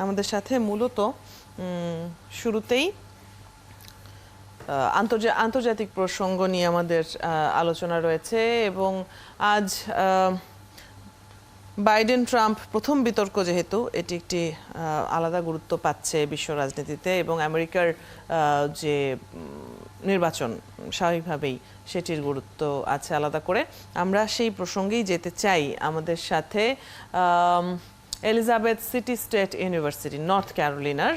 আমাদের সাথে মূলত শুরুতেই আন্তর্জাতিক প্রসঙ্গ নিয়ে আমাদের আলোচনা রয়েছে এবং আজ বাইডেন ট্রাম্প প্রথম বিতর্ক, যেহেতু এটি একটি আলাদা গুরুত্ব পাচ্ছে বিশ্ব রাজনীতিতে এবং আমেরিকার যে নির্বাচন স্বাভাবিকভাবেই সেটির গুরুত্ব আছে আলাদা করে। আমরা সেই প্রসঙ্গেই যেতে চাই। আমাদের সাথে Elizabeth City State University North ক্যারোলিনার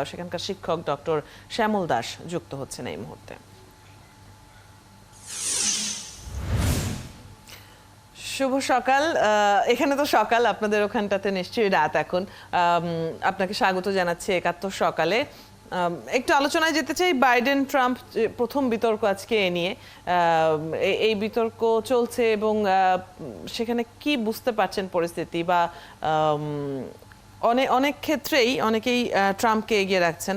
সেখানকার শিক্ষক ডক্টর শ্যামল দাস যুক্ত হচ্ছেন এই মুহূর্তে। শুভ সকাল। এখানে তো সকাল, আপনাদের ওখানটাতে নিশ্চয়ই রাত এখন। আপনাকে স্বাগত জানাচ্ছি একাত্তর সকালে। একটু আলোচনায় যেতে চাই বাইডেন ট্রাম্প প্রথম বিতর্ক আজকে এ নিয়ে। এই বিতর্ক চলছে এবং সেখানে কি বুঝতে পারছেন পরিস্থিতি, বা অনেক ক্ষেত্রেই অনেকেই ট্রাম্পকে এগিয়ে রাখছেন,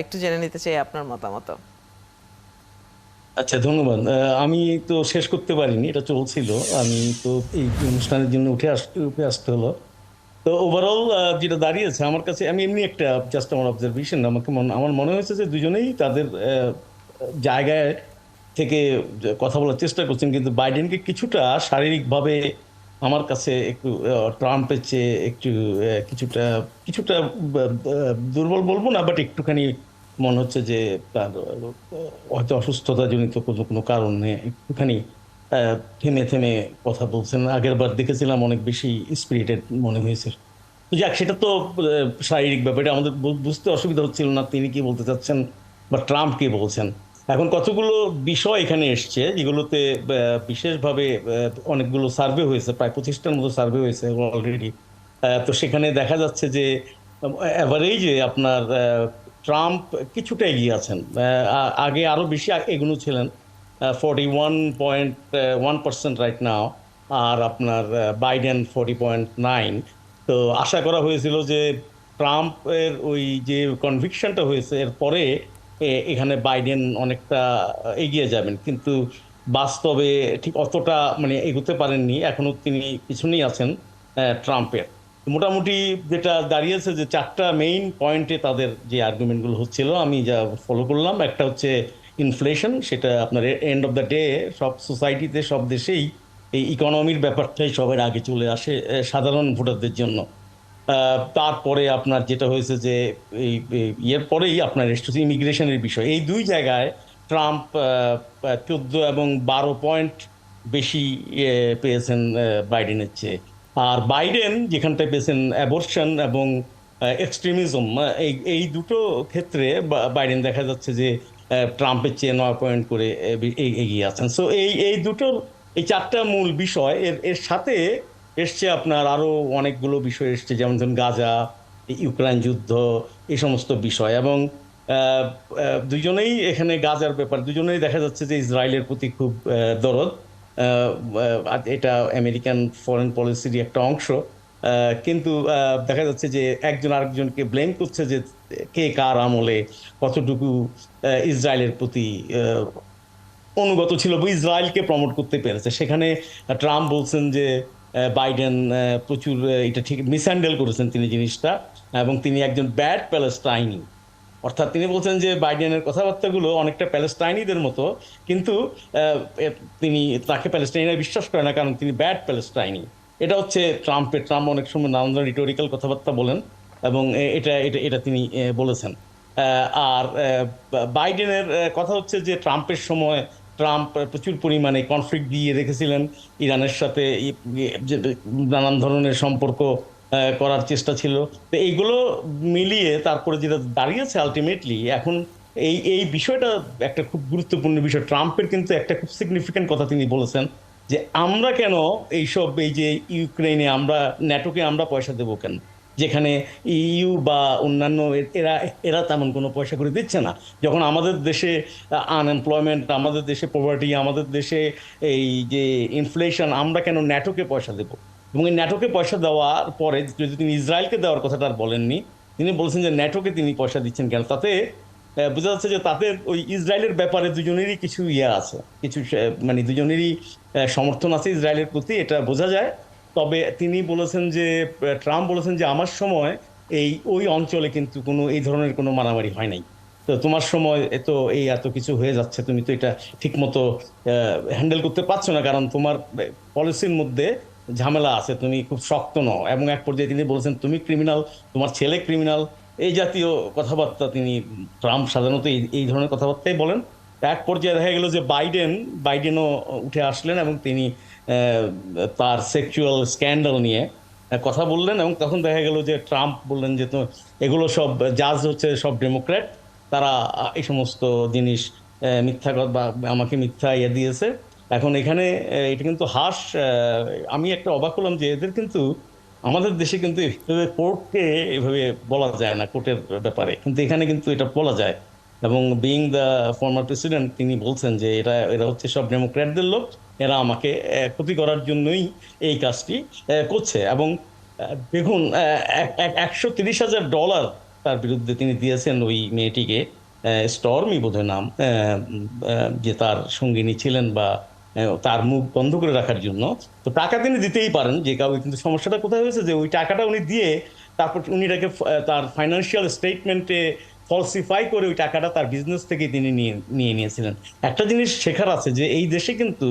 একটু জেনে নিতে চাই আপনার মতামত। আচ্ছা, ধন্যবাদ। আমি তো শেষ করতে পারিনি, এটা চলছিল। আমি তো এই অনুষ্ঠানের জন্য উঠে আসতে হলো। তো ওভারঅল যেটা দাঁড়িয়েছে আমার কাছে, আমি এমনি একটা জাস্ট আমার অবজারভেশন, আমার মনে হয়েছে যে দুজনেই তাদের জায়গায় থেকে কথা বলার চেষ্টা করছেন, কিন্তু বাইডেনকে কিছুটা শারীরিকভাবে আমার কাছে একটু ট্রাম্পের চেয়ে একটু কিছুটা কিছুটা দুর্বল বলবো না, বাট একটুখানি মনে হচ্ছে যে তার হয়তো অসুস্থতাজনিত কোনো কোনো কারণে একটুখানি থেমে থেমে কথা বলছেন। আগের বার দেখেছিলাম অনেক বেশি স্পিরিটেড মনে হয়েছে। যাক, সেটা তো শারীরিক ব্যাপার, এটা আমাদের বুঝতে অসুবিধা হচ্ছিল না তিনি কি বলতে চাচ্ছেন বা ট্রাম্প কি বলছেন। এখন কতগুলো বিষয় এখানে এসছে যেগুলোতে বিশেষভাবে অনেকগুলো সার্ভে হয়েছে, প্রায় 25টার মতো সার্ভে হয়েছে অলরেডি। তো সেখানে দেখা যাচ্ছে যে অ্যাভারেজে আপনার ট্রাম্প কিছুটা এগিয়ে আছেন। আগে আরো বেশি এগোনো ছিলেন, 41.1% রাইট নাও। আর আপনার বাইডেন 40.9। তো আশা করা হয়েছিল যে ট্রাম্পের ওই যে কনভিকশনটা হয়েছে এরপরে এখানে বাইডেন অনেকটা এগিয়ে যাবেন, কিন্তু বাস্তবে ঠিক অতটা মানে এগোতে পারেননি। এখনো তিনি পিছনেই আছেন ট্রাম্পের। মোটামুটি যেটা দাঁড়িয়েছে যে চারটা মেইন পয়েন্টে তাদের যে আর্গুমেন্টগুলো হচ্ছিল আমি যা ফলো করলাম, একটা হচ্ছে ইনফ্লেশন। সেটা আপনার এন্ড অফ দ্য ডে সব সোসাইটিতে, সব দেশেই এই ইকোনমির ব্যাপারটাই সবার আগে চলে আসে সাধারণ ভোটারদের জন্য। তারপরে আপনার যেটা হয়েছে যে এই ইয়ের পরেই আপনার এসেছে ইমিগ্রেশনের বিষয়। এই দুই জায়গায় ট্রাম্প 14 এবং 12 পয়েন্ট বেশি পেয়েছেন বাইডেনের চেয়ে। আর বাইডেন যেখানটায় পেয়েছেন অ্যাবর্শন এবং এক্সট্রিমিজম, এই এই দুটো ক্ষেত্রে বাইডেন দেখা যাচ্ছে যে ট্রাম্পের চেয়ে 9 পয়েন্ট করে এগিয়ে আছেন। সো এই এই দুটোর এই চারটা মূল বিষয়, এর এর সাথে এসছে আপনার আরো অনেকগুলো বিষয় এসছে, যেমন ধরুন গাজা, ইউক্রেন যুদ্ধ, এই সমস্ত বিষয়। এবং দুজনেই এখানে গাজার ব্যাপার, দুজনেই দেখা যাচ্ছে যে ইসরায়েলের প্রতি খুব দরদ। এটা আমেরিকান ফরেন পলিসির একটা অংশ। কিন্তু দেখা যাচ্ছে যে একজন আরেকজনকে ব্লেম করছে যে কে কার আমলে কতটুকু ইসরায়েলের প্রতি অনুগত ছিল, ইসরায়েলকে প্রমোট করতে পেরেছে। সেখানে ট্রাম্প বলছেন যে বাইডেন প্রচুর এটা ঠিক মিসহ্যান্ডেল করেছেন তিনি জিনিসটা, এবং তিনি একজন ব্যাড প্যালেস্টাইনি। অর্থাৎ তিনি বলছেন যে বাইডেনের কথাবার্তাগুলো অনেকটা প্যালেস্টাইনিদের মতো, কিন্তু তিনি তাকে প্যালেস্টাইনিরা বিশ্বাস করে না, কারণ তিনি ব্যাড প্যালেস্টাইনি। এটা হচ্ছে ট্রাম্প অনেক সময় নানান ধরনের রিটোরিক্যাল কথাবার্তা বলেন, এবং এটা এটা এটা তিনি বলেছেন। আর বাইডেনের কথা হচ্ছে যে ট্রাম্পের সময় ট্রাম্প প্রচুর পরিমাণে কনফ্লিক্ট দিয়ে রেখেছিলেন ইরানের সাথে, নানান ধরনের সম্পর্ক করার চেষ্টা ছিল। তো এইগুলো মিলিয়ে তারপরে যেটা দাঁড়িয়েছে আলটিমেটলি এখন এই এই বিষয়টা একটা খুব গুরুত্বপূর্ণ বিষয়। ট্রাম্পের কিন্তু একটা খুব সিগনিফিক্যান্ট কথা তিনি বলেছেন যে আমরা কেন এইসব, এই যে ইউক্রেনে আমরা ন্যাটোকে আমরা পয়সা দেবো কেন, যেখানে ইইউ বা অন্যান্য এরা এরা তেমন কোনো পয়সা করে দিচ্ছে না। যখন আমাদের দেশে আনএমপ্লয়মেন্ট, আমাদের দেশে পভার্টি, আমাদের দেশে এই যে ইনফ্লেশন, আমরা কেন ন্যাটোকে পয়সা দেবো? এবং এই ন্যাটোকে পয়সা দেওয়ার পরে যদি তিনি ইসরায়েলকে দেওয়ার কথাটা আর বলেননি, তিনি বলছেন যে ন্যাটোকে তিনি পয়সা দিচ্ছেন কেন। তাতে বোঝা যাচ্ছে যে তাদের ওই ইসরায়েলের ব্যাপারে দুজনেরই কিছু ইয়ে আছে, কিছু মানে দুজনেরই সমর্থন আছে ইসরায়েলের প্রতি, এটা বোঝা যায়। তবে তিনি বলেছেন যে ট্রাম্প বলেছেন যে আমার সময় ওই অঞ্চলে কিন্তু কোনো এই ধরনের কোনো মারামারি হয় নাই। তো তোমার সময় তো এত কিছু হয়ে যাচ্ছে, তুমি তো এটা ঠিক মতো হ্যান্ডেল করতে পারছো না, কারণ তোমার পলিসির মধ্যে ঝামেলা আছে, তুমি খুব শক্ত নও। এবং এক পর্যায়ে তিনি বলেছেন তুমি ক্রিমিনাল, তোমার ছেলে ক্রিমিনাল, এই জাতীয় কথাবার্তা তিনি, ট্রাম্প সাধারণত এই ধরনের কথাবার্তাই বলেন। এক পর্যায়ে দেখা গেল যে বাইডেনও উঠে আসলেন এবং তিনি তার সেক্সুয়াল স্ক্যান্ডাল নিয়ে কথা বললেন। এবং তখন দেখা গেল যে ট্রাম্প বললেন যে তো এগুলো সব জাজ হচ্ছে সব ডেমোক্র্যাট, তারা এই সমস্ত জিনিস মিথ্যা কথা বা আমাকে মিথ্যা দিয়েছে। এখন এখানে এটা কিন্তু আমি একটা অবাক হলাম যে এদের কিন্তু আমাদের দেশে কিন্তু এভাবে কোর্টকে এভাবে বলা যায় না, কোর্টের ব্যাপারে, কিন্তু এখানে কিন্তু এটা বলা যায়। এবং বিইং দ্য ফর্মার প্রেসিডেন্ট তিনি বলছেন যে এরা হচ্ছে সব ডেমোক্র্যাটদের লোক, এরা আমাকে ক্ষতি করার জন্যই এই কাজটি করছে। এবং দেখুন, $130,000 তার বিরুদ্ধে তিনি দিয়েছেন ওই মেয়েটিকে, স্টর্মি বোধহয় নাম, যে তার সঙ্গিনী ছিলেন, বা তার মুখ বন্ধ করে রাখার জন্য। তো টাকা তিনি দিতেই পারেন যে কাউকে, কিন্তু সমস্যাটা কোথায় হয়েছে যে ওই টাকাটা উনি দিয়ে তারপর উনি এটাকে তার ফাইন্যান্সিয়াল স্টেটমেন্টে ফলসিফাই করে ওই টাকাটা তার বিজনেস থেকে তিনি নিয়েছিলেন। একটা জিনিস শেখার আছে যে এই দেশে কিন্তু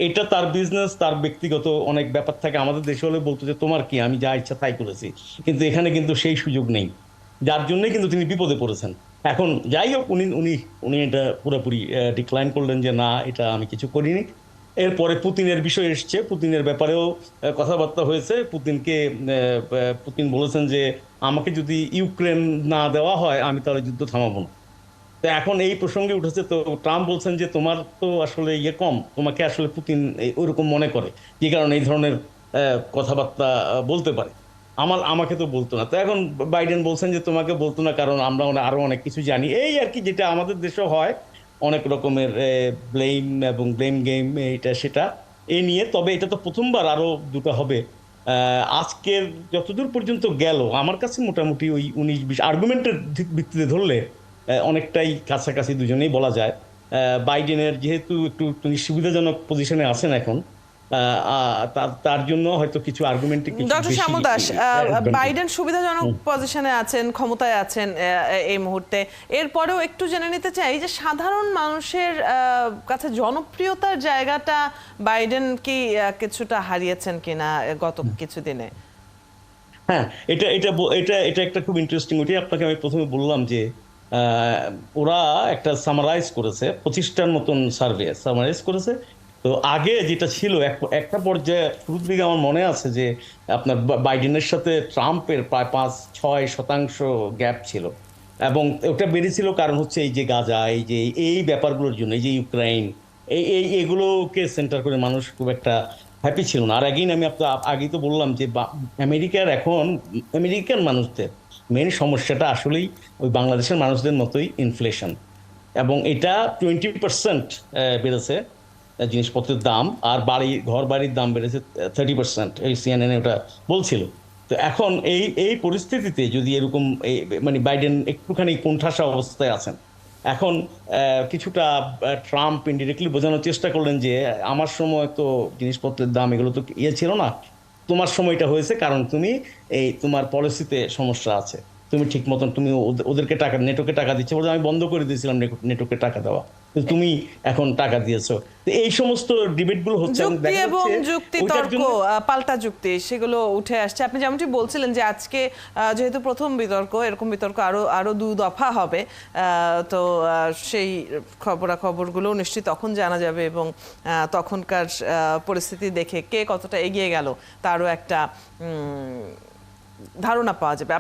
এটা তার বিজনেস, তার ব্যক্তিগত অনেক ব্যাপার থাকে। আমাদের দেশে হলে বলতো যে তোমার কি, আমি যা ইচ্ছা তাই করেছি, কিন্তু এখানে কিন্তু সেই সুযোগ নেই, যার জন্যই কিন্তু তিনি বিপদে পড়েছেন। এখন যাই হোক, উনি উনি উনি এটা পুরোপুরি ডিক্লাইন করলেন যে না, এটা আমি কিছু করিনি। এরপরে পুতিনের বিষয় এসছে, পুতিনের ব্যাপারেও কথাবার্তা হয়েছে। পুতিন বলেছেন যে আমাকে যদি ইউক্রেন না দেওয়া হয় আমি তাহলে যুদ্ধ থামাবো না। তো এখন এই প্রসঙ্গে উঠেছে, তো ট্রাম্প বলছেন যে তোমার তো আসলে কম, তোমাকে আসলে পুতিন ওইরকম মনে করে, যে কারণে এই ধরনের কথাবার্তা বলতে পারে, আমাকে তো বলতো না। তো এখন বাইডেন বলছেন যে তোমাকে বলতো না কারণ আমরা আরো অনেক কিছু জানি, এই আর কি, যেটা আমাদের দেশে হয়, অনেক রকমের ব্লেম এবং ব্লেম গেম, এটা সেটা এই নিয়ে। তবে এটা তো প্রথমবার, আরো দুটো হবে। আজকের যতদূর পর্যন্ত গেল আমার কাছে মোটামুটি ওই 19-20 আর্গুমেন্টের ভিত্তিতে ধরলে অনেকটাই কাছাকাছি দুজনেই বলা যায়। বাইডেনের যেহেতু একটু তিনি সুবিধাজনক পজিশনে আছেন এখন, তার জন্য হয়তো কিছু আর্গুমেন্টে কিছু ডক্টর বেশি শ্যামল দাস, advantage। বাইডেন সুবিধাজনক পজিশনে আছেন, ক্ষমতায় আছেন এই মুহূর্তে। এরপরেও একটু জেনে নিতে চাই যে সাধারণ মানুষের কাছে জনপ্রিয়তার জায়গাটা বাইডেন কি কিছুটা হারিয়েছেন কিনা গত কিছুদিনে? হ্যাঁ, এটা এটা ব- এটা এটা একটা খুব ইন্টারেস্টিং। ওইটাই আপনাকে আমি প্রথমে বললাম যে ওরা একটা সামারাইজ করেছে, 25টার মতন সার্ভে সামারাইজ করেছে। তো আগে যেটা ছিল, একটা পর্যায়ে শুরুর দিকে আমার মনে আছে যে আপনার বাইডেনের সাথে ট্রাম্পের প্রায় 5-6% গ্যাপ ছিল। এবং ওটা বেড়েছিল কারণ হচ্ছে এই যে গাজা, এই ব্যাপারগুলোর জন্য, এই যে ইউক্রেন, এগুলোকে সেন্টার করে মানুষ খুব একটা হ্যাপি ছিল না। আর আমি আগেই তো বললাম যে আমেরিকান মানুষদের মেন সমস্যাটা আসলেই ওই বাংলাদেশের মানুষদের মতোই ইনফ্লেশন। এবং এটা 20% বেড়েছে জিনিসপত্রের দাম, আর ঘর বাড়ির দাম বেড়েছে 30%, এই CNN ওটা বলছিল। তো এখন এই পরিস্থিতিতে যদি এরকম মানে বাইডেন একটুখানি কোণঠাসা অবস্থায় আছেন। এখন কিছুটা ট্রাম্প ইনডিরেক্টলি বোঝানোর চেষ্টা করলেন যে আমার সময় তো জিনিসপত্রের দাম এগুলো তো ছিল না, তোমার সময়টা হয়েছে কারণ তুমি তোমার পলিসিতে সমস্যা আছে, তুমি ঠিক মতন তুমি ওদেরকে টাকা, নেটোকে টাকা দিচ্ছে, বলতে আমি বন্ধ করে দিয়েছিলাম নেটোকে টাকা দেওয়া, কিন্তু তুমি এখন টাকা দিয়েছো। তো এই সমস্ত ডিবেট গুলো হচ্ছে, যুক্তি এবং যুক্তি তর্ক, পাল্টা যুক্তি, সেগুলো উঠে আসছে। আপনি যেমনটি বলছিলেন যে আজকে যেহেতু প্রথম বিতর্ক, এরকম বিতর্ক আরো 2 দফা হবে, তো সেই খবরাখবরগুলো নিশ্চয়ই তখন জানা যাবে এবং তখনকার পরিস্থিতি দেখে কে কতটা এগিয়ে গেল তারও একটা ধারণা পাওয়া যাবে।